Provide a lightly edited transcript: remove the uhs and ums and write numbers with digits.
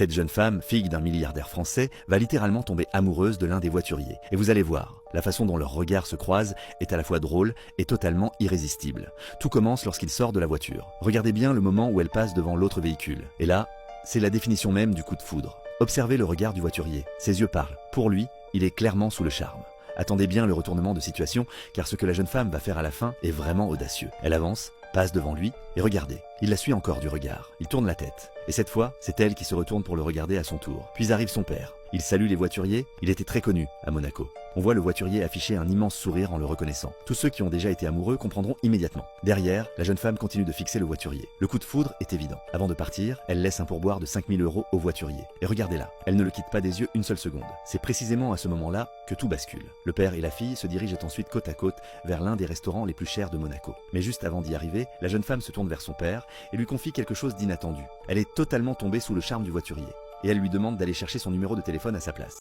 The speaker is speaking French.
Cette jeune femme, fille d'un milliardaire français, va littéralement tomber amoureuse de l'un des voituriers. Et vous allez voir, la façon dont leurs regards se croisent est à la fois drôle et totalement irrésistible. Tout commence lorsqu'il sort de la voiture. Regardez bien le moment où elle passe devant l'autre véhicule. Et là, c'est la définition même du coup de foudre. Observez le regard du voiturier. Ses yeux parlent. Pour lui, il est clairement sous le charme. Attendez bien le retournement de situation, car ce que la jeune femme va faire à la fin est vraiment audacieux. Elle avance, passe devant lui, et regardez, il la suit encore du regard. Il tourne la tête. Et cette fois, c'est elle qui se retourne pour le regarder à son tour. Puis arrive son père. Il salue les voituriers. Il était très connu à Monaco. On voit le voiturier afficher un immense sourire en le reconnaissant. Tous ceux qui ont déjà été amoureux comprendront immédiatement. Derrière, la jeune femme continue de fixer le voiturier. Le coup de foudre est évident. Avant de partir, elle laisse un pourboire de 5 000 € au voiturier. Et regardez-la, elle ne le quitte pas des yeux une seule seconde. C'est précisément à ce moment-là que tout bascule. Le père et la fille se dirigent ensuite côte à côte vers l'un des restaurants les plus chers de Monaco. Mais juste avant d'y arriver, la jeune femme se tourne vers son père et lui confie quelque chose d'inattendu. Elle est totalement tombée sous le charme du voiturier. Et elle lui demande d'aller chercher son numéro de téléphone à sa place.